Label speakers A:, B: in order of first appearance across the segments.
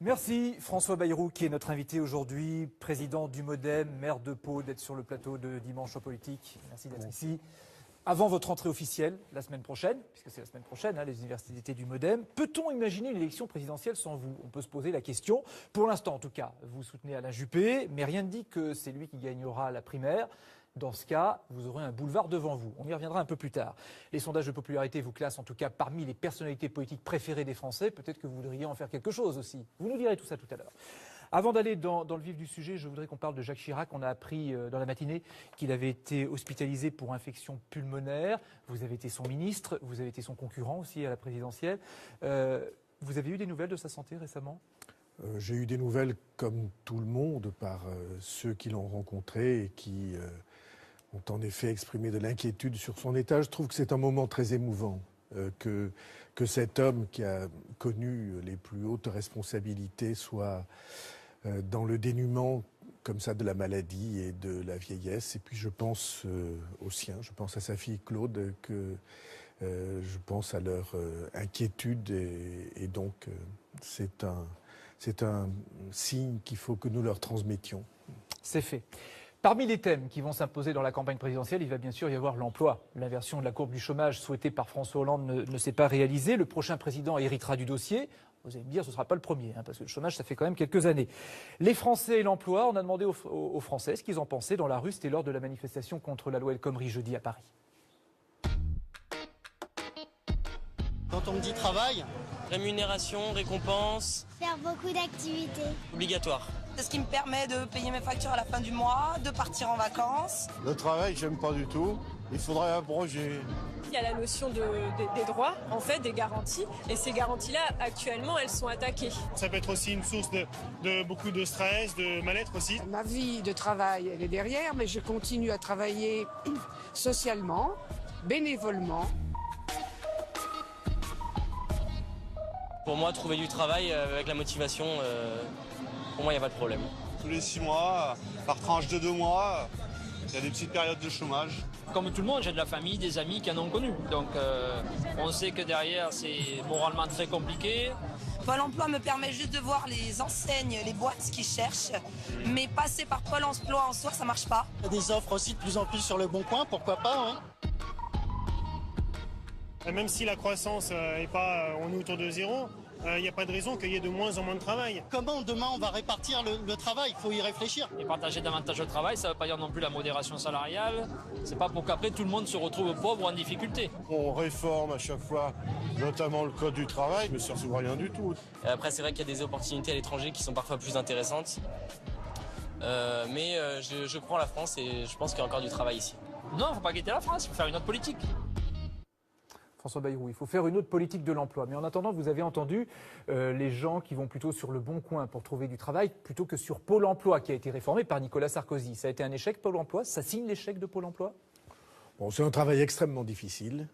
A: Merci François Bayrou qui est notre invité aujourd'hui, président du MoDem, maire de Pau, d'être sur le plateau de Dimanche en politique. Merci d'être ici. Avant votre entrée officielle, la semaine prochaine, puisque c'est la semaine prochaine, les universités du MoDem, peut-on imaginer une élection présidentielle sans vous? On peut se poser la question. Pour l'instant, en tout cas, vous soutenez Alain Juppé, mais rien ne dit que c'est lui qui gagnera la primaire. Dans ce cas, vous aurez un boulevard devant vous. On y reviendra un peu plus tard. Les sondages de popularité vous classent en tout cas parmi les personnalités politiques préférées des Français. Peut-être que vous voudriez en faire quelque chose aussi. Vous nous direz tout ça tout à l'heure. Avant d'aller dans le vif du sujet, je voudrais qu'on parle de Jacques Chirac. On a appris dans la matinée qu'il avait été hospitalisé pour infection pulmonaire. Vous avez été son ministre, vous avez été son concurrent aussi à la présidentielle. Vous avez eu des nouvelles de sa santé récemment ?
B: J'ai eu des nouvelles comme tout le monde par ceux qui l'ont rencontré et qui ont en effet exprimé de l'inquiétude sur son état. Je trouve que c'est un moment très émouvant que cet homme qui a connu les plus hautes responsabilités soit dans le dénuement comme ça de la maladie et de la vieillesse. Et puis je pense au sien, je pense à sa fille Claude, je pense à leur inquiétude et donc c'est un signe qu'il faut que nous leur transmettions.
A: C'est fait. Parmi les thèmes qui vont s'imposer dans la campagne présidentielle, il va bien sûr y avoir l'emploi. L'inversion de la courbe du chômage souhaitée par François Hollande ne s'est pas réalisée. Le prochain président héritera du dossier. Vous allez me dire, ce ne sera pas le premier, parce que le chômage, ça fait quand même quelques années. Les Français et l'emploi, on a demandé aux Français ce qu'ils en pensaient dans la rue. C'était lors de la manifestation contre la loi El Khomri jeudi à Paris.
C: Quand on me dit travail,
D: rémunération, récompense,
E: faire beaucoup d'activités.
D: Obligatoire.
F: C'est ce qui me permet de payer mes factures à la fin du mois, de partir en vacances.
G: Le travail, j'aime pas du tout. Il faudrait abroger.
H: Il y a la notion des droits, en fait, des garanties. Et ces garanties-là, actuellement, elles sont attaquées.
I: Ça peut être aussi une source de beaucoup de stress, de mal-être aussi.
J: Ma vie de travail, elle est derrière, mais je continue à travailler socialement, bénévolement.
D: Pour moi, trouver du travail avec la motivation, pour moi, il n'y a pas de problème.
G: Tous les 6 mois, par tranche de 2 mois, il y a des petites périodes de chômage.
K: Comme tout le monde, j'ai de la famille, des amis qui en ont connu. Donc on sait que derrière, c'est moralement très compliqué.
F: Pôle emploi me permet juste de voir les enseignes, les boîtes qui cherchent. Mais passer par Pôle emploi en soi, ça marche pas.
C: il y a des offres aussi de plus en plus sur le Bon Coin, pourquoi pas, hein.
I: Même si la croissance n'est pas, on est autour de zéro, il n'y a pas de raison qu'il y ait de moins en moins de travail.
C: Comment demain on va répartir le travail? Il faut y réfléchir.
K: Et partager davantage le travail, ça ne veut pas dire non plus la modération salariale. C'est pas pour qu'après tout le monde se retrouve pauvre ou en difficulté.
G: On réforme à chaque fois, notamment le code du travail, mais ça ne sert à rien du tout.
D: Après, c'est vrai qu'il y a des opportunités à l'étranger qui sont parfois plus intéressantes. Mais je crois en la France et je pense qu'il y a encore du travail ici.
K: Non, il ne faut pas quitter la France, il faut faire une autre politique.
A: François Bayrou, il faut faire une autre politique de l'emploi. Mais en attendant, vous avez entendu les gens qui vont plutôt sur le Bon Coin pour trouver du travail plutôt que sur Pôle emploi qui a été réformé par Nicolas Sarkozy. Ça a été un échec, Pôle emploi? Ça signe l'échec de Pôle emploi?
B: Bon, c'est un travail extrêmement difficile,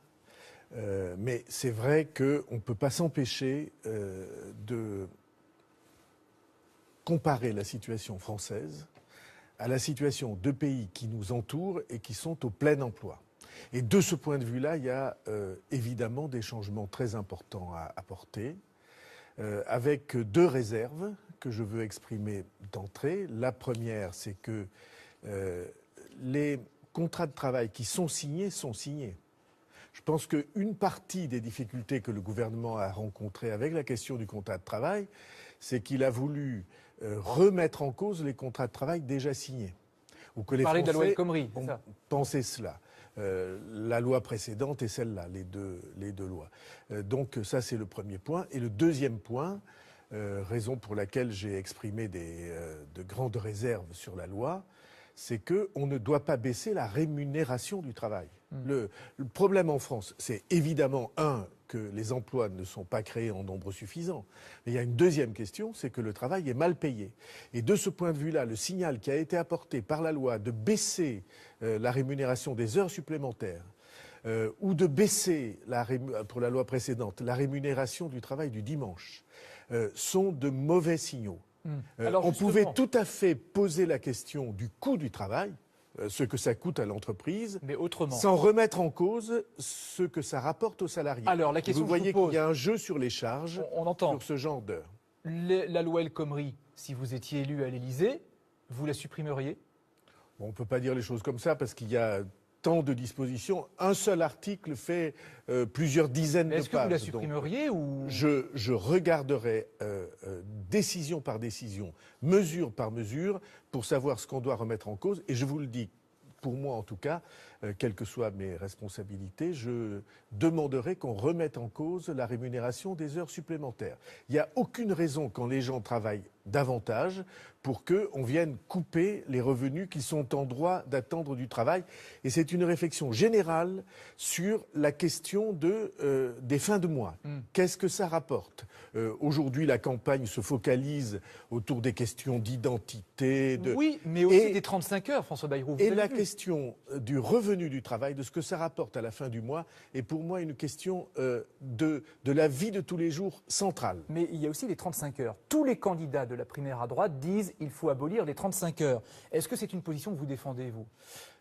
B: mais c'est vrai qu'on ne peut pas s'empêcher de comparer la situation française à la situation de pays qui nous entourent et qui sont au plein emploi. Et de ce point de vue-là, il y a évidemment des changements très importants à apporter, avec 2 réserves que je veux exprimer d'entrée. La première, c'est que les contrats de travail qui sont signés sont signés. Je pense qu'une partie des difficultés que le gouvernement a rencontrées avec la question du contrat de travail, c'est qu'il a voulu remettre en cause les contrats de travail déjà signés. Ou que les
A: Parler de la loi El
B: Français
A: Khomri,
B: ont
A: c'est ça.
B: pensé cela. La loi précédente et celle-là, les deux lois. Donc ça, c'est le premier point. Et le deuxième point, raison pour laquelle j'ai exprimé de grandes réserves sur la loi, c'est qu'on ne doit pas baisser la rémunération du travail. Le problème en France, c'est évidemment, que les emplois ne sont pas créés en nombre suffisant. Mais il y a une deuxième question, c'est que le travail est mal payé. Et de ce point de vue-là, le signal qui a été apporté par la loi de baisser la rémunération des heures supplémentaires ou de baisser, pour la loi précédente, la rémunération du travail du dimanche, sont de mauvais signaux.
A: Alors,
B: on pouvait tout à fait poser la question du coût du travail, ce que ça coûte à l'entreprise,
A: mais autrement,
B: sans remettre en cause ce que ça rapporte aux salariés.
A: Alors, la question
B: vous voyez
A: que je vous pose,
B: qu'il y a un jeu sur les charges,
A: on entend.
B: sur ce genre d'heures.
A: La loi El Khomri, si vous étiez élu à l'Élysée, vous la supprimeriez?
B: Bon, on ne peut pas dire les choses comme ça parce qu'il y a tant de dispositions. Un seul article fait plusieurs dizaines de pages.
A: Est-ce que vous la supprimeriez ou...
B: Je regarderai décision par décision, mesure par mesure, pour savoir ce qu'on doit remettre en cause. Et je vous le dis, pour moi en tout cas, quelles que soient mes responsabilités, je demanderai qu'on remette en cause la rémunération des heures supplémentaires. Il n'y a aucune raison, quand les gens travaillent davantage, pour qu'on vienne couper les revenus qu'ils sont en droit d'attendre du travail. Et c'est une réflexion générale sur la question des fins de mois. Qu'est-ce que ça rapporte? Aujourd'hui, la campagne se focalise autour des questions d'identité.
A: Oui, mais aussi des 35 heures, François Bayrou.
B: Et la question du revenu du travail, de ce que ça rapporte à la fin du mois, est pour moi une question de la vie de tous les jours centrale.
A: Mais il y a aussi les 35 heures. Tous les candidats de la primaire à droite disent qu'il faut abolir les 35 heures. Est-ce que c'est une position que vous défendez, vous?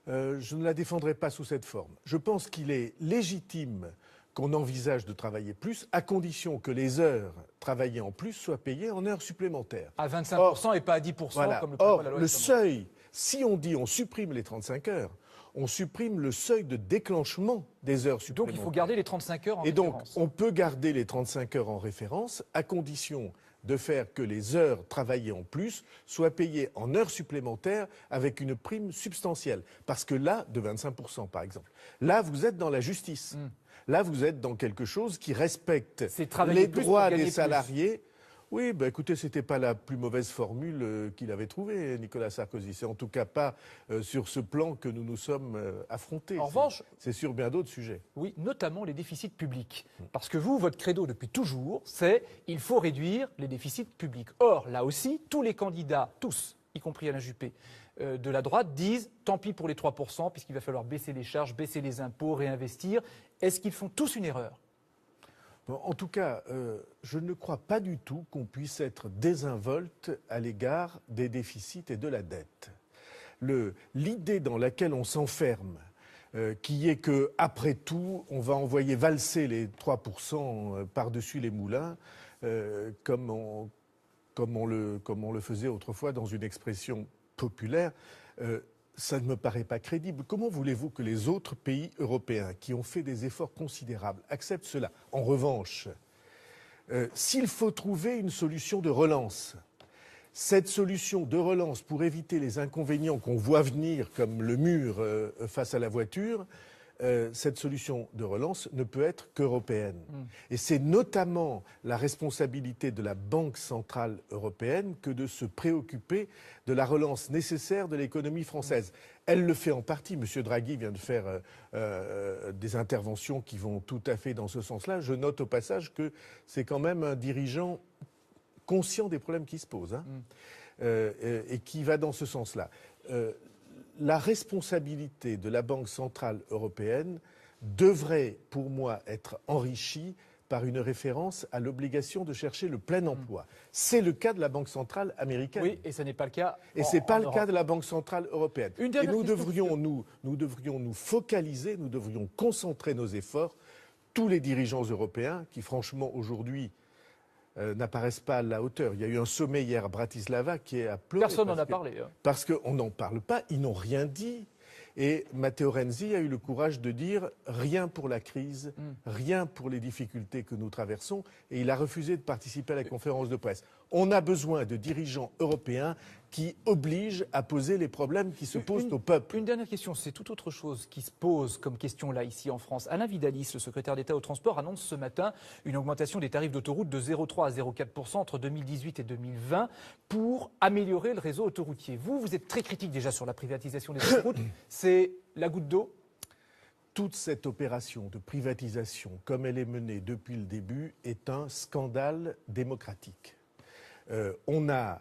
B: Je ne la défendrai pas sous cette forme. Je pense qu'il est légitime qu'on envisage de travailler plus, à condition que les heures travaillées en plus soient payées en heures supplémentaires.
A: À 25% et pas à 10%,
B: voilà.
A: comme le prévoit
B: Or,
A: la loi.
B: Le seuil, si on dit on supprime les 35 heures, on supprime le seuil de déclenchement des heures supplémentaires.
A: Donc il faut garder les 35 heures en
B: référence.
A: référence.
B: Et donc, on peut garder les 35 heures en référence, à condition de faire que les heures travaillées en plus soient payées en heures supplémentaires avec une prime substantielle. Parce que là, de 25% par exemple, là vous êtes dans la justice. Là vous êtes dans quelque chose qui respecte les droits des salariés. Oui, ben écoutez, c'était pas la plus mauvaise formule qu'il avait trouvée, Nicolas Sarkozy. C'est en tout cas pas sur ce plan que nous nous sommes affrontés.
A: En revanche,
B: c'est sur bien d'autres sujets.
A: Oui, notamment les déficits publics. Parce que vous, votre credo depuis toujours, c'est il faut réduire les déficits publics. Or, là aussi, tous les candidats, tous, y compris Alain Juppé, de la droite, disent tant pis pour les 3%, puisqu'il va falloir baisser les charges, baisser les impôts, réinvestir. Est-ce qu'ils font tous une erreur ?
B: Bon, en tout cas, je ne crois pas du tout qu'on puisse être désinvolte à l'égard des déficits et de la dette. L'idée dans laquelle on s'enferme, qui est que après tout, on va envoyer valser les 3% par-dessus les moulins, comme on le faisait autrefois dans une expression populaire, ça ne me paraît pas crédible. Comment voulez-vous que les autres pays européens qui ont fait des efforts considérables acceptent cela? En revanche, s'il faut trouver une solution de relance, cette solution de relance pour éviter les inconvénients qu'on voit venir comme le mur face à la voiture, cette solution de relance ne peut être qu'européenne. Et c'est notamment la responsabilité de la Banque centrale européenne que de se préoccuper de la relance nécessaire de l'économie française. Elle le fait en partie. M. Draghi vient de faire des interventions qui vont tout à fait dans ce sens-là. Je note au passage que c'est quand même un dirigeant conscient des problèmes qui se posent et qui va dans ce sens-là. La responsabilité de la Banque centrale européenne devrait, pour moi, être enrichie par une référence à l'obligation de chercher le plein emploi. C'est le cas de la Banque centrale américaine.
A: Oui, et ce n'est pas le cas.
B: Et ce n'est pas le cas de la Banque centrale européenne.
A: Et
B: nous devrions nous focaliser, nous devrions concentrer nos efforts, tous les dirigeants européens qui, franchement, aujourd'hui, n'apparaissent pas à la hauteur. Il y a eu un sommet hier à Bratislava qui a pleuré.
A: Personne n'en a parlé.
B: Parce qu'on n'en parle pas, ils n'ont rien dit. Et Matteo Renzi a eu le courage de dire rien pour la crise, rien pour les difficultés que nous traversons, et il a refusé de participer à la conférence de presse. On a besoin de dirigeants européens qui obligent à poser les problèmes qui se posent au peuple.
A: Une dernière question, c'est tout autre chose qui se pose comme question là, ici en France. Alain Vidalis, le secrétaire d'État au transport, annonce ce matin une augmentation des tarifs d'autoroute de 0,3 à 0,4% entre 2018 et 2020 pour améliorer le réseau autoroutier. Vous êtes très critique déjà sur la privatisation des autoroutes. C'est la goutte d'eau?
B: Toute cette opération de privatisation, comme elle est menée depuis le début, est un scandale démocratique. On a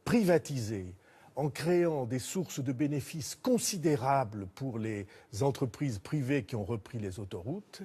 B: privatisé en créant des sources de bénéfices considérables pour les entreprises privées qui ont repris les autoroutes.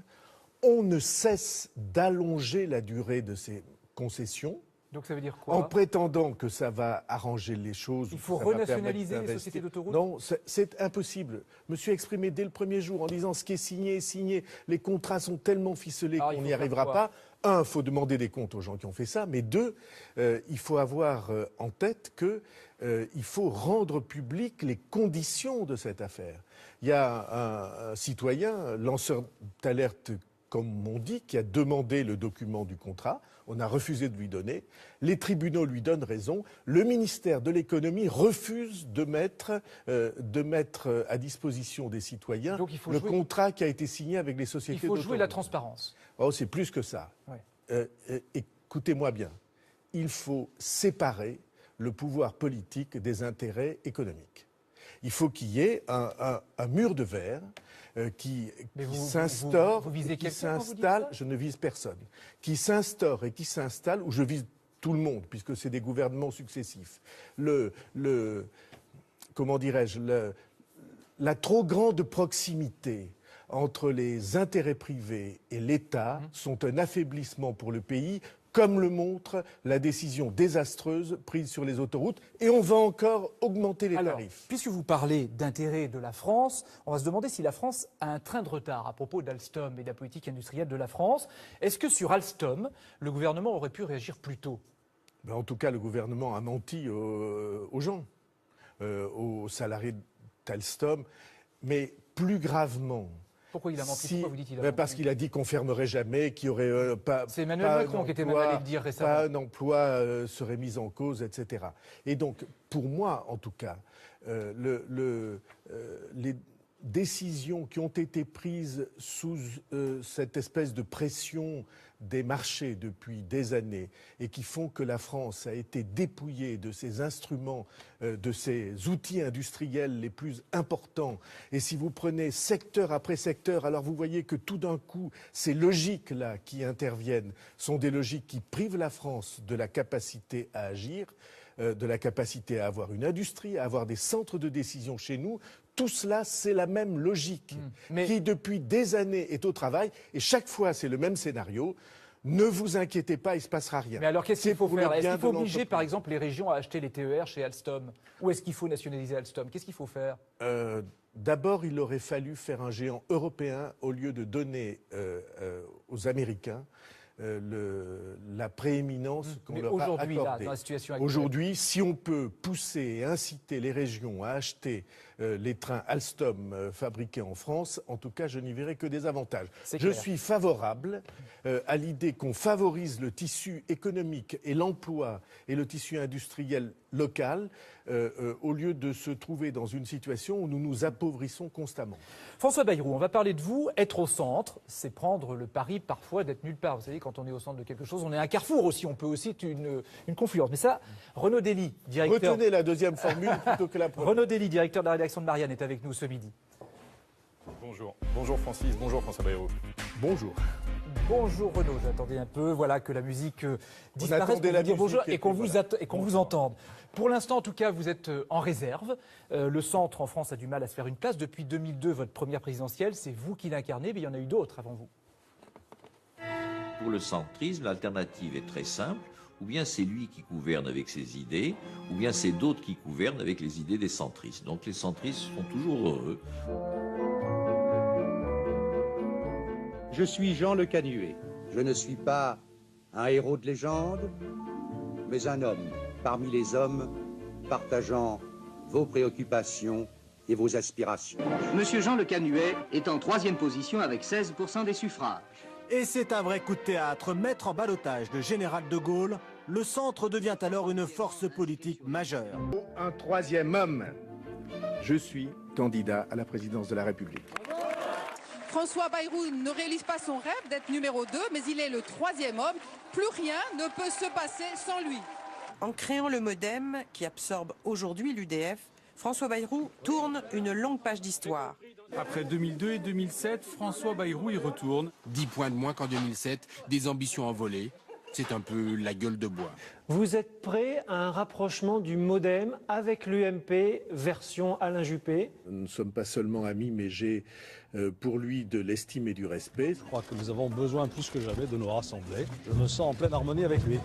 B: On ne cesse d'allonger la durée de ces concessions.
A: Donc ça veut dire quoi?
B: En prétendant que ça va arranger les choses.
A: Il faut renationaliser les sociétés d'autoroutes?
B: Non, c'est impossible. Je me suis exprimé dès le premier jour en disant ce qui est signé est signé. Les contrats sont tellement ficelés qu'on n'y arrivera pas. un, il faut demander des comptes aux gens qui ont fait ça, mais deux, il faut avoir en tête qu'il faut rendre publiques les conditions de cette affaire. Il y a un citoyen, lanceur d'alerte comme on dit, qui a demandé le document du contrat. On a refusé de lui donner. Les tribunaux lui donnent raison. Le ministère de l'économie refuse de mettre à disposition des citoyens le contrat qui a été signé avec les sociétés d'autoroutes.
A: Il faut jouer la transparence.
B: Oh, c'est plus que ça. Ouais. Écoutez-moi bien. Il faut séparer le pouvoir politique des intérêts économiques. Il faut qu'il y ait un mur de verre qui s'instaure, qui s'installe, je ne vise personne, qui s'instaure et qui s'installe, où je vise tout le monde, puisque c'est des gouvernements successifs. Comment dirais-je, la trop grande proximité entre les intérêts privés et l'État sont un affaiblissement pour le pays, comme le montre la décision désastreuse prise sur les autoroutes. Et on va encore augmenter les tarifs.
A: Puisque vous parlez d'intérêt de la France, on va se demander si la France a un train de retard à propos d'Alstom et de la politique industrielle de la France. Est-ce que sur Alstom, le gouvernement aurait pu réagir plus tôt ?
B: En tout cas, le gouvernement a menti aux gens, aux salariés d'Alstom. Mais plus gravement...
A: Pourquoi il a menti? Pourquoi vous dites qu'il a menti?
B: Parce qu'il a dit qu'on fermerait jamais, qu'il n'y aurait pas.
A: C'est Emmanuel Macron qui était même allé le dire récemment.
B: Pas un emploi serait mis en cause, etc. Et donc, pour moi, en tout cas, les décisions qui ont été prises sous cette espèce de pression des marchés depuis des années et qui font que la France a été dépouillée de ses instruments, de ses outils industriels les plus importants. Et si vous prenez secteur après secteur, alors vous voyez que tout d'un coup, ces logiques-là qui interviennent sont des logiques qui privent la France de la capacité à agir, de la capacité à avoir une industrie, à avoir des centres de décision chez nous. Tout cela, c'est la même logique qui, depuis des années, est au travail. Et chaque fois, c'est le même scénario. Ne vous inquiétez pas, il ne se passera rien.
A: Mais alors, qu'est-ce qu'il faut faire? Est-ce qu'il faut obliger, par exemple, les régions à acheter les TER chez Alstom? Ou est-ce qu'il faut nationaliser Alstom? Qu'est-ce qu'il faut faire?
B: D'abord, il aurait fallu faire un géant européen au lieu de donner aux Américains la prééminence qu'on leur a accordée. Aujourd'hui, si on peut pousser et inciter les régions à acheter les trains Alstom fabriqués en France, en tout cas, je n'y verrai que des avantages. Je suis favorable à l'idée qu'on favorise le tissu économique et l'emploi et le tissu industriel local au lieu de se trouver dans une situation où nous nous appauvrissons constamment.
A: François Bayrou, on va parler de vous. Être au centre, c'est prendre le pari parfois d'être nulle part. Vous savez, quand on est au centre de quelque chose, on est un carrefour aussi. On peut aussi être une confluence. Mais ça, Renaud Dely, directeur...
B: Retenez la deuxième formule plutôt que la première.
A: Renaud Dely, directeur de la rédaction de Marianne, est avec nous ce midi.
E: Bonjour. Bonjour Francis, bonjour François Bayrou.
B: Bonjour.
A: Bonjour Renaud, j'attendais un peu, voilà, que la musique disparaisse pour vous dire bonjour et qu'on vous entende. Pour l'instant, en tout cas, vous êtes en réserve. Le centre en France a du mal à se faire une place. Depuis 2002, votre première présidentielle, c'est vous qui l'incarnez, mais il y en a eu d'autres avant vous.
L: Pour le centrisme, l'alternative est très simple. Ou bien c'est lui qui gouverne avec ses idées, ou bien c'est d'autres qui gouvernent avec les idées des centristes. Donc les centristes sont toujours heureux.
M: Je suis Jean Le Canuet. Je ne suis pas un héros de légende, mais un homme parmi les hommes partageant vos préoccupations et vos aspirations.
N: Monsieur Jean Le Canuet est en 3e position avec 16% des suffrages.
O: Et c'est un vrai coup de théâtre. Maître en ballottage de général de Gaulle, le centre devient alors une force politique majeure.
B: Un troisième homme. Je suis candidat à la présidence de la République.
P: François Bayrou ne réalise pas son rêve d'être numéro 2, mais il est le 3e homme. Plus rien ne peut se passer sans lui.
Q: En créant le MoDem, qui absorbe aujourd'hui l'UDF, François Bayrou tourne une longue page d'histoire.
R: Après 2002 et 2007, François Bayrou y retourne.
S: 10 points de moins qu'en 2007, des ambitions envolées. C'est un peu la gueule de bois.
T: Vous êtes prêt à un rapprochement du MoDem avec l'UMP version Alain Juppé?
B: Nous ne sommes pas seulement amis, mais j'ai pour lui de l'estime et du respect.
U: Je crois que nous avons besoin plus que jamais de nous rassembler. Je me sens en pleine harmonie avec lui.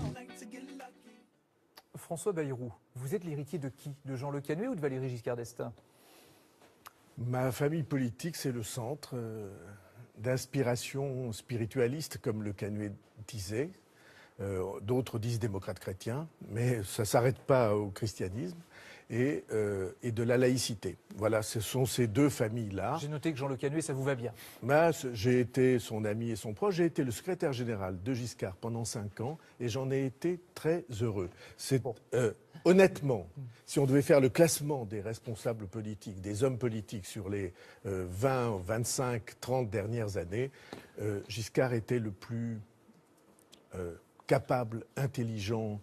A: François Bayrou, vous êtes l'héritier de qui? De Jean Le Canuet ou de Valéry Giscard d'Estaing?
B: Ma famille politique, c'est le centre. d'inspiration spiritualiste, comme Le Canuet disait. D'autres disent démocrate chrétien, mais ça ne s'arrête pas au christianisme. Et de la laïcité. Voilà, ce sont ces deux familles-là.
A: J'ai noté que Jean Le Canuet, ça vous va bien.
B: J'ai été son ami et son proche. J'ai été le secrétaire général de Giscard pendant 5 ans et j'en ai été très heureux. Honnêtement, si on devait faire le classement des responsables politiques, des hommes politiques sur les 20, 25, 30 dernières années, Giscard était le plus capable, intelligent.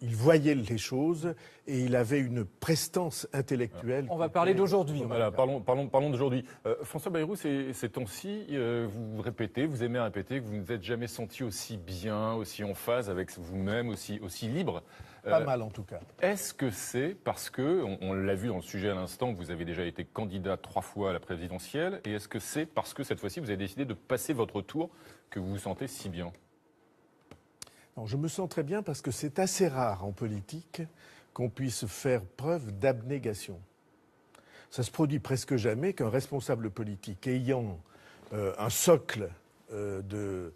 B: Il voyait les choses et il avait une prestance intellectuelle.
A: On va parler d'aujourd'hui.
E: Voilà, parlons d'aujourd'hui. François Bayrou, ces temps-ci, vous répétez, vous aimez répéter que vous ne vous êtes jamais senti aussi bien, aussi en phase avec vous-même, aussi libre.
B: Pas mal en tout cas.
E: Est-ce que c'est parce que, on l'a vu dans le sujet à l'instant, que vous avez déjà été candidat 3 fois à la présidentielle, et est-ce que c'est parce que cette fois-ci vous avez décidé de passer votre tour que vous vous sentez si bien ?
B: Non, je me sens très bien parce que c'est assez rare en politique qu'on puisse faire preuve d'abnégation. Ça se produit presque jamais qu'un responsable politique ayant un socle de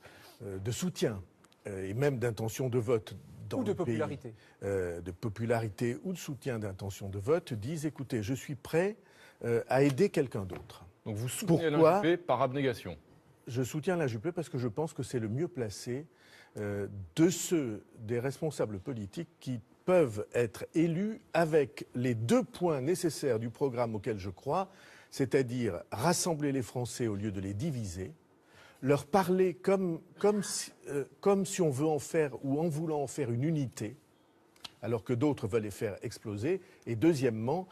B: soutien et même d'intention de vote dans le pays, de popularité ou de soutien d'intention de vote, dise écoutez, je suis prêt à aider quelqu'un d'autre.
E: Donc vous soutenez Alain Juppé par abnégation ?
B: Je soutiens Alain Juppé parce que je pense que c'est le mieux placé des responsables politiques qui peuvent être élus avec les 2 points nécessaires du programme auquel je crois, c'est-à-dire rassembler les Français au lieu de les diviser, leur parler comme si on veut en faire ou en voulant en faire une unité, alors que d'autres veulent les faire exploser, et deuxièmement,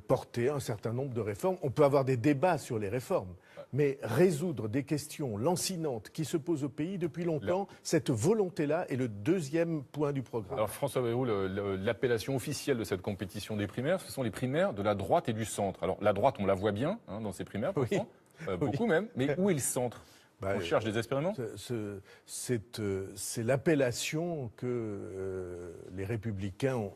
B: porter un certain nombre de réformes. On peut avoir des débats sur les réformes, mais résoudre des questions lancinantes qui se posent au pays depuis longtemps, cette volonté-là est le 2e point du programme.
E: Alors François Bayrou, l'appellation officielle de cette compétition des primaires, ce sont les primaires de la droite et du centre. Alors la droite, on la voit bien dans ces primaires, beaucoup même, mais où est le centre ? On cherche des expériments ?
B: C'est l'appellation que les Républicains ont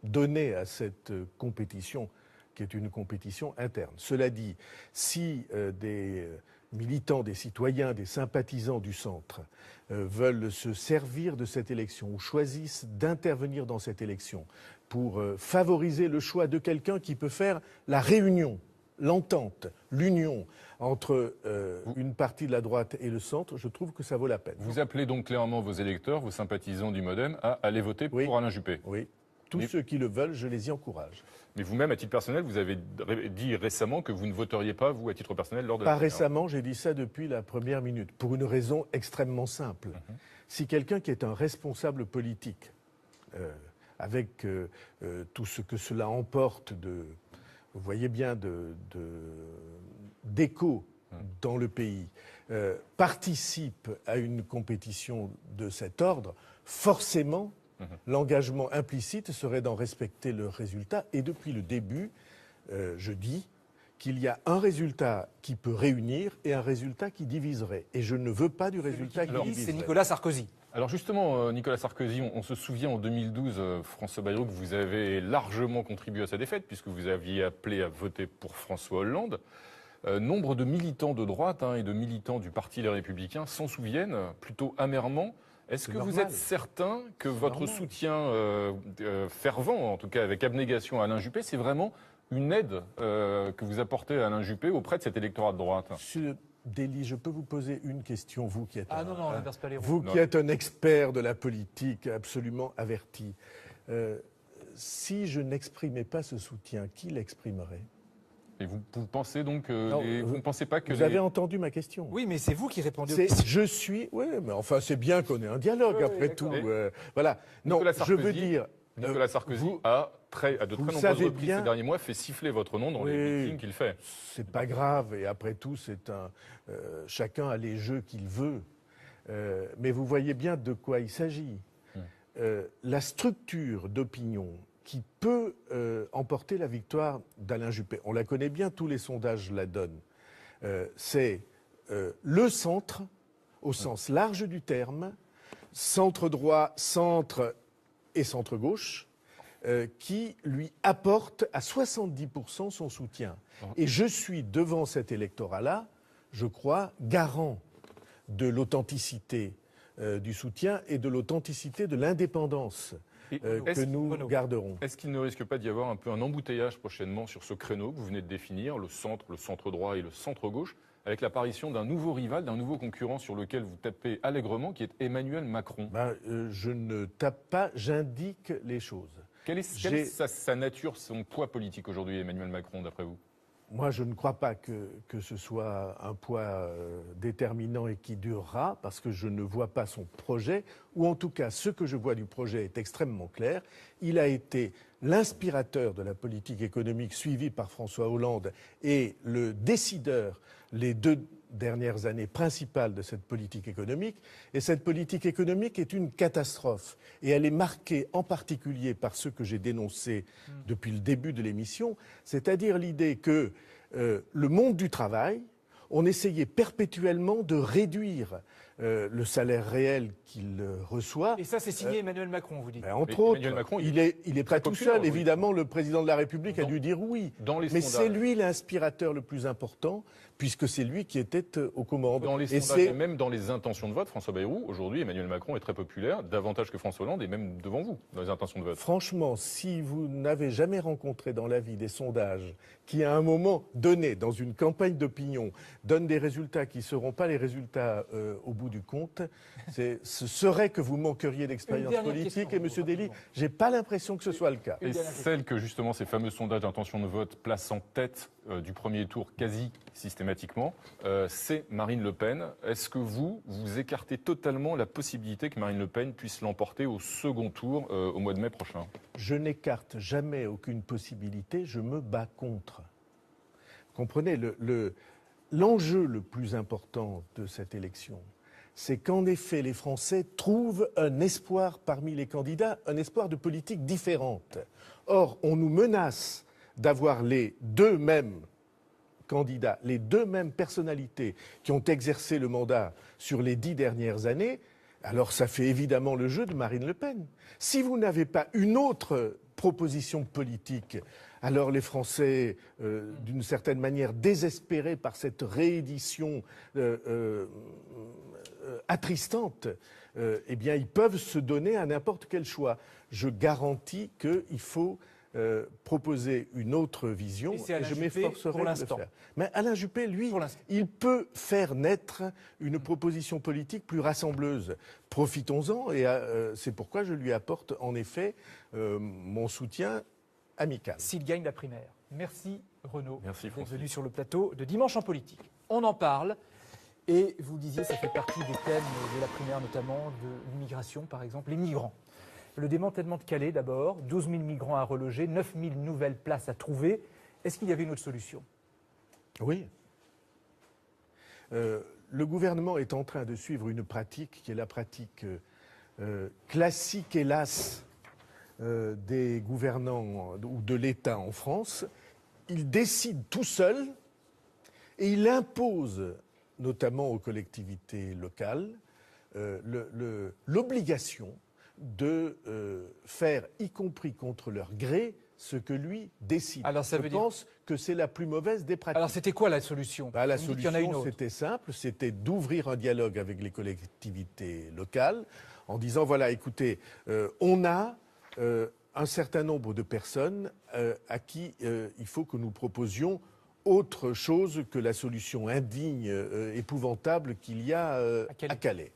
B: donnée à cette compétition, qui est une compétition interne. Cela dit, si des militants, des citoyens, des sympathisants du centre veulent se servir de cette élection ou choisissent d'intervenir dans cette élection pour favoriser le choix de quelqu'un qui peut faire la réunion, l'entente, l'union entre une partie de la droite et le centre, je trouve que ça vaut la peine.
E: Vous appelez donc clairement vos électeurs, vos sympathisants du MoDem, à aller voter pour Alain Juppé ?
B: Oui. Tous ceux qui le veulent, je les y encourage.
E: Mais vous-même, à titre personnel, vous avez dit récemment que vous ne voteriez pas, vous, à titre personnel, lors de
B: Pas récemment, j'ai dit ça depuis la première minute, pour une raison extrêmement simple. Si quelqu'un qui est un responsable politique, avec tout ce que cela emporte vous voyez bien, d'écho dans le pays, participe à une compétition de cet ordre, forcément, l'engagement implicite serait d'en respecter le résultat. Et depuis le début, je dis qu'il y a un résultat qui peut réunir et un résultat qui diviserait. Et je ne veux pas du résultat qui diviserait.
A: C'est Nicolas Sarkozy.
E: Alors justement, Nicolas Sarkozy, on se souvient en 2012, François Bayrou, que vous avez largement contribué à sa défaite, puisque vous aviez appelé à voter pour François Hollande. Nombre de militants de droite et de militants du Parti Les Républicains s'en souviennent plutôt amèrement. Est-ce que vous êtes certain que votre soutien fervent, en tout cas avec abnégation à Alain Juppé, c'est vraiment une aide que vous apportez à Alain Juppé auprès de cet électorat de droite ?
B: Monsieur Dély, je peux vous poser une question, vous qui êtes,
A: qui
B: êtes un expert de la politique absolument averti. Si je n'exprimais pas ce soutien, qui l'exprimerait ?
E: Et vous pensez donc vous ne pensez pas que
B: vous avez entendu ma question.
A: Oui, mais c'est vous qui répondez.
B: Oui, mais enfin c'est bien qu'on ait un dialogue après tout. Voilà. Non, je veux dire.
E: Nicolas Sarkozy a de très nombreuses reprises ces derniers mois fait siffler votre nom dans les meetings qu'il fait.
B: C'est pas grave et après tout chacun a les jeux qu'il veut. Mais vous voyez bien de quoi il s'agit. La structure d'opinion qui peut emporter la victoire d'Alain Juppé. On la connaît bien, tous les sondages la donnent. C'est le centre, au sens large du terme, centre droit, centre et centre gauche, qui lui apporte à 70% son soutien. Et je suis devant cet électorat-là, je crois, garant de l'authenticité du soutien et de l'authenticité de l'indépendance que nous garderons.
E: Est-ce qu'il ne risque pas d'y avoir un peu un embouteillage prochainement sur ce créneau que vous venez de définir, le centre droit et le centre gauche, avec l'apparition d'un nouveau rival, d'un nouveau concurrent sur lequel vous tapez allègrement, qui est Emmanuel Macron?
B: Je ne tape pas, j'indique les choses.
E: Quelle est sa nature, son poids politique aujourd'hui, Emmanuel Macron, d'après vous?
B: Moi, je ne crois pas que ce soit un poids déterminant et qui durera, parce que je ne vois pas son projet, ou en tout cas, ce que je vois du projet est extrêmement clair. Il a été l'inspirateur de la politique économique suivie par François Hollande et le décideur les 2 dernières années principales de cette politique économique. Et cette politique économique est une catastrophe. Et elle est marquée en particulier par ce que j'ai dénoncé depuis le début de l'émission, c'est-à-dire l'idée que le monde du travail, on essayait perpétuellement de réduire le salaire réel qu'il reçoit.
A: Et ça, c'est signé Emmanuel Macron, vous dites.
B: Entre autres,
E: Emmanuel Macron,
B: il est pas tout seul. Évidemment, le président de la République a dû dire oui. Mais c'est lui l'inspirateur le plus important, puisque c'est lui qui était aux commandes.
E: Dans les sondages et même dans les intentions de vote, François Bayrou, aujourd'hui, Emmanuel Macron est très populaire, davantage que François Hollande, et même devant vous, dans les intentions de vote.
B: Franchement, si vous n'avez jamais rencontré dans la vie des sondages qui, à un moment donné, dans une campagne d'opinion, donnent des résultats qui ne seront pas les résultats au bout du compte, ce serait que vous manqueriez d'expérience politique. Et M. Dely, je n'ai pas l'impression que ce soit le cas.
E: Et celle que, justement, ces fameux sondages d'intention de vote placent en tête du premier tour quasi systématiquement, c'est Marine Le Pen. Est-ce que vous écartez totalement la possibilité que Marine Le Pen puisse l'emporter au second tour au mois de mai prochain?
B: Je n'écarte jamais aucune possibilité, je me bats contre. Comprenez, l'enjeu le plus important de cette élection, c'est qu'en effet, les Français trouvent un espoir parmi les candidats, un espoir de politique différente. Or, on nous menace d'avoir les 2 mêmes candidats, les 2 mêmes personnalités qui ont exercé le mandat sur les 10 dernières années. Alors, ça fait évidemment le jeu de Marine Le Pen. Si vous n'avez pas une autre proposition politique, alors les Français, d'une certaine manière désespérés par cette réédition attristante, eh bien, ils peuvent se donner à n'importe quel choix. Je garantis qu'il faut proposer une autre vision et je m'efforcerai de le faire. Mais Alain Juppé, lui, il peut faire naître une proposition politique plus rassembleuse. Profitons-en et c'est pourquoi je lui apporte en effet mon soutien amical.
A: S'il gagne la primaire. Merci Renaud
E: d'être
A: venu sur le plateau de Dimanche en politique. On en parle et vous disiez ça fait partie des thèmes de la primaire, notamment de l'immigration par exemple, les migrants. Le démantèlement de Calais d'abord, 12 000 migrants à reloger, 9 000 nouvelles places à trouver. Est-ce qu'il y avait une autre solution?
B: Oui. Le gouvernement est en train de suivre une pratique qui est la pratique classique, hélas, des gouvernants ou de l'État en France. Il décide tout seul et il impose, notamment aux collectivités locales, l'obligation de faire, y compris contre leur gré, ce que lui décide.
A: Alors,
B: Je pense que c'est la plus mauvaise des pratiques.
A: Alors c'était quoi la solution?
B: La solution, c'était simple, c'était d'ouvrir un dialogue avec les collectivités locales en disant, voilà, écoutez, on a un certain nombre de personnes à qui il faut que nous proposions autre chose que la solution indigne, épouvantable qu'il y a à Calais.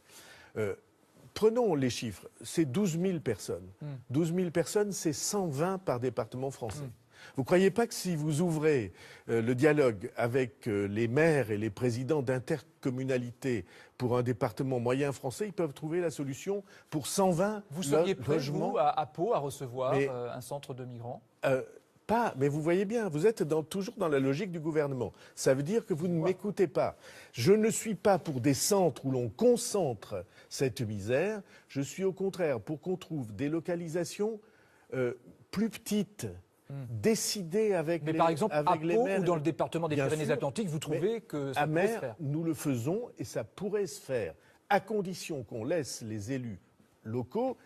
B: Prenons les chiffres, c'est 12 000 personnes. 12 000 personnes, c'est 120 par département français. Vous ne croyez pas que si vous ouvrez le dialogue avec les maires et les présidents d'intercommunalités pour un département moyen français, ils peuvent trouver la solution pour 120
A: Vous seriez prêt,
B: logements
A: vous, à Pau, à recevoir un centre de migrants?
B: Pas, mais vous voyez bien, vous êtes toujours dans la logique du gouvernement. Ça veut dire que vous ne m'écoutez pas. Je ne suis pas pour des centres où l'on concentre cette misère. Je suis au contraire pour qu'on trouve des localisations plus petites, décidées avec les maires. Mais par exemple, à
A: Pau ou dans le département des Pyrénées-Atlantiques, vous trouvez que ça pourrait se faire?
B: Nous le faisons et ça pourrait se faire, à condition qu'on laisse les élus locaux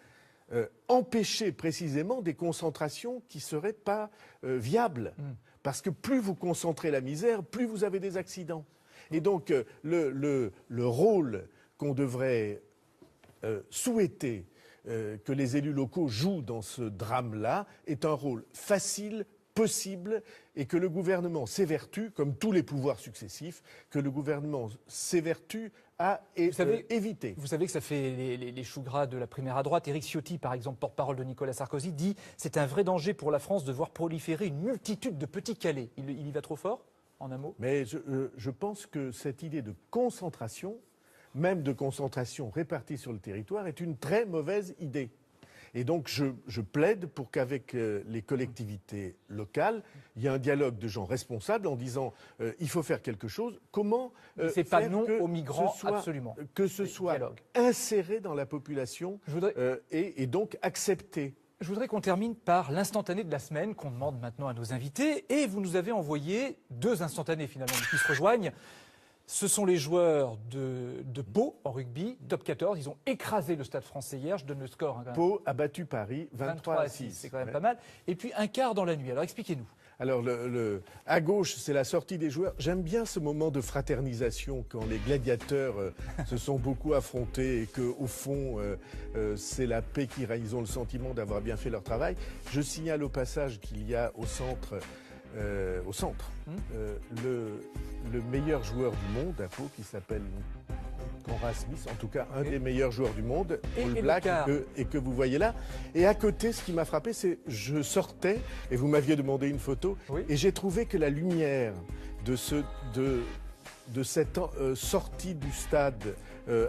B: empêcher précisément des concentrations qui ne seraient pas viables. Parce que plus vous concentrez la misère, plus vous avez des accidents. Et donc, le rôle qu'on devrait souhaiter que les élus locaux jouent dans ce drame-là est un rôle facile, possible, et que le gouvernement s'évertue, comme tous les pouvoirs successifs, que le gouvernement s'évertue à éviter.
A: Vous savez que ça fait les choux gras de la primaire à droite. Éric Ciotti, par exemple, porte-parole de Nicolas Sarkozy, dit « C'est un vrai danger pour la France de voir proliférer une multitude de petits Calais ». Il y va trop fort, en un mot? Mais
B: je pense que cette idée de concentration, même de concentration répartie sur le territoire, est une très mauvaise idée. Et donc je plaide pour qu'avec les collectivités locales, il y ait un dialogue de gens responsables en disant il faut faire quelque chose. Comment
A: c'est pas non aux migrants, absolument.
B: Que ce soit inséré dans la population et donc accepté.
A: Je voudrais qu'on termine par l'instantané de la semaine qu'on demande maintenant à nos invités. Et vous nous avez envoyé 2 instantanés finalement qui se rejoignent. Ce sont les joueurs de Pau en rugby, top 14. Ils ont écrasé le Stade Français hier. Je donne le score. Hein,
B: Pau a battu Paris 23-6.
A: C'est quand même pas mal. Et puis un quart dans la nuit. Alors expliquez-nous.
B: Alors à gauche, c'est la sortie des joueurs. J'aime bien ce moment de fraternisation quand les gladiateurs se sont beaucoup affrontés et qu'au fond, c'est la paix qui règne. Ils ont le sentiment d'avoir bien fait leur travail. Je signale au passage qu'il y a au centre le meilleur joueur du monde à Pau qui s'appelle Conrad Smith, en tout cas un des meilleurs joueurs du monde, All Black, et que vous voyez là. Et à côté, ce qui m'a frappé, c'est je sortais, et vous m'aviez demandé une photo, et j'ai trouvé que la lumière de cette sortie du stade,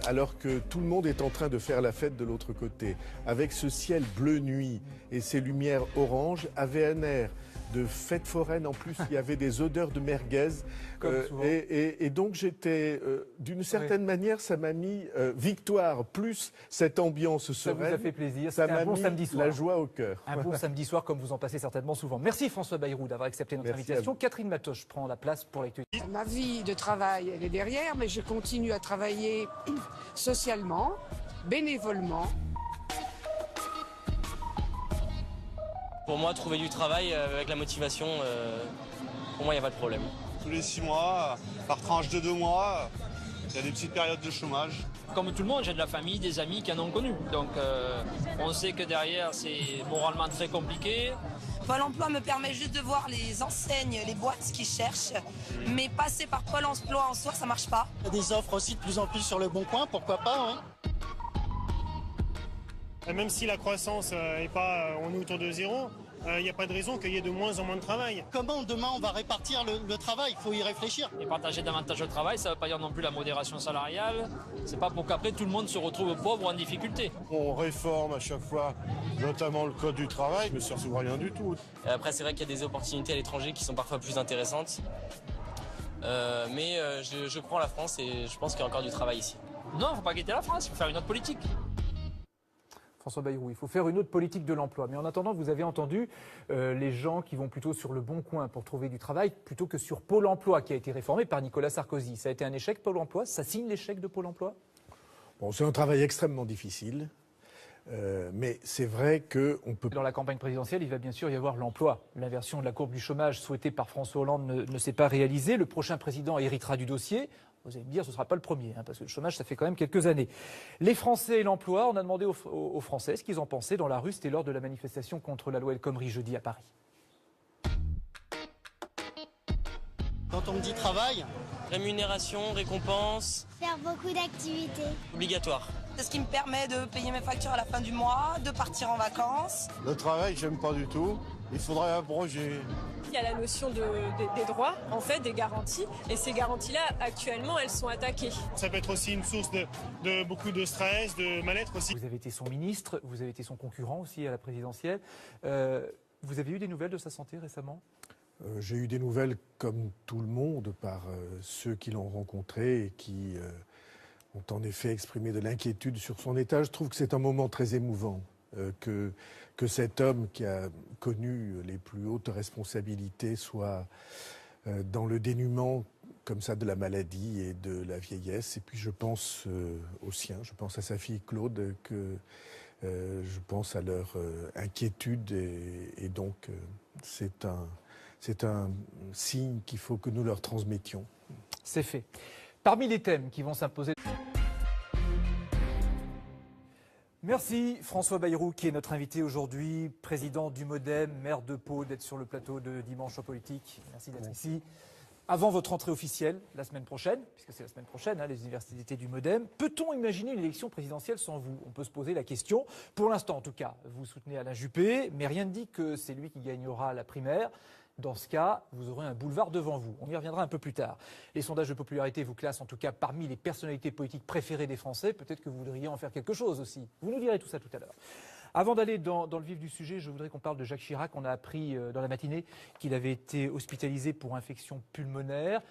B: alors que tout le monde est en train de faire la fête de l'autre côté, avec ce ciel bleu nuit et ces lumières oranges, avait un air de fête foraine. En plus, il y avait des odeurs de merguez. Et donc, j'étais, d'une certaine manière, ça m'a mis victoire, plus cette ambiance sereine.
A: Ça vous a fait plaisir.
B: Ça m'a
A: bon
B: mis
A: samedi soir.
B: La joie au cœur.
A: Un bon samedi soir, comme vous en passez certainement souvent. Merci François Bayrou d'avoir accepté notre invitation. Catherine Matoche prend la place pour l'actualité.
J: Ma vie de travail, elle est derrière, mais je continue à travailler socialement, bénévolement.
D: Pour moi, trouver du travail avec la motivation, pour moi, il n'y a pas de problème.
G: Tous les 6 mois, par tranche de 2 mois, il y a des petites périodes de chômage.
K: Comme tout le monde, j'ai de la famille, des amis qui en ont connu. Donc on sait que derrière, c'est moralement très compliqué.
F: Pôle emploi me permet juste de voir les enseignes, les boîtes qui cherchent. Mais passer par Pôle emploi en soi, ça marche pas.
C: Il y a des offres aussi de plus en plus sur le bon coin, pourquoi pas, hein.
I: Même si la croissance n'est pas, on est autour de 0, il n'y a pas de raison qu'il y ait de moins en moins de travail.
C: Comment demain on va répartir le travail? Il faut y réfléchir.
K: Et partager davantage le travail, ça ne veut pas dire non plus la modération salariale. C'est pas pour qu'après tout le monde se retrouve pauvre ou en difficulté.
U: On réforme à chaque fois, notamment le code du travail, mais ça ne sert à rien du tout.
D: Et après, c'est vrai qu'il y a des opportunités à l'étranger qui sont parfois plus intéressantes. Mais je crois en la France et je pense qu'il y a encore du travail ici.
K: Non, il ne faut pas quitter la France, il faut faire une autre politique.
A: François Bayrou, il faut faire une autre politique de l'emploi. Mais en attendant, vous avez entendu les gens qui vont plutôt sur le bon coin pour trouver du travail plutôt que sur Pôle emploi qui a été réformé par Nicolas Sarkozy. Ça a été un échec, Pôle emploi? Ça signe l'échec de Pôle emploi?
B: Bon, c'est un travail extrêmement difficile. Mais c'est vrai qu'on peut...
A: Dans la campagne présidentielle, il va bien sûr y avoir l'emploi. L'inversion de la courbe du chômage souhaitée par François Hollande ne s'est pas réalisée. Le prochain président héritera du dossier. Vous allez me dire, ce ne sera pas le premier, parce que le chômage, ça fait quand même quelques années. Les Français et l'emploi, on a demandé aux Français ce qu'ils en pensaient dans la rue. C'était lors de la manifestation contre la loi El Khomri jeudi à Paris.
C: Quand on me dit travail,
D: rémunération, récompense.
H: Faire beaucoup d'activités.
D: Obligatoire.
F: C'est ce qui me permet de payer mes factures à la fin du mois, de partir en vacances.
U: Le travail, j'aime pas du tout. Il faudrait abroger.
V: Il y a la notion des droits, en fait, des garanties. Et ces garanties-là, actuellement, elles sont attaquées.
I: Ça peut être aussi une source de beaucoup de stress, de mal-être aussi.
A: Vous avez été son ministre, vous avez été son concurrent aussi à la présidentielle. Vous avez eu des nouvelles de sa santé récemment?
B: J'ai eu des nouvelles comme tout le monde par ceux qui l'ont rencontré et qui ont en effet exprimé de l'inquiétude sur son état. Je trouve que c'est un moment très émouvant que cet homme qui a connu les plus hautes responsabilités soit dans le dénuement comme ça de la maladie et de la vieillesse. Et puis je pense aux siens, je pense à sa fille Claude, je pense à leur inquiétude et donc c'est un signe qu'il faut que nous leur transmettions.
A: C'est fait. Parmi les thèmes qui vont s'imposer... Merci François Bayrou qui est notre invité aujourd'hui, président du MoDem, maire de Pau, d'être sur le plateau de Dimanche en politique. Merci d'être ici. Avant votre entrée officielle, la semaine prochaine, puisque c'est la semaine prochaine, les universités du MoDem, peut-on imaginer une élection présidentielle sans vous? On peut se poser la question. Pour l'instant, en tout cas, vous soutenez Alain Juppé, mais rien ne dit que c'est lui qui gagnera la primaire. Dans ce cas, vous aurez un boulevard devant vous. On y reviendra un peu plus tard. Les sondages de popularité vous classent en tout cas parmi les personnalités politiques préférées des Français. Peut-être que vous voudriez en faire quelque chose aussi. Vous nous direz tout ça tout à l'heure. Avant d'aller dans le vif du sujet, je voudrais qu'on parle de Jacques Chirac. On a appris dans la matinée qu'il avait été hospitalisé pour infection pulmonaire.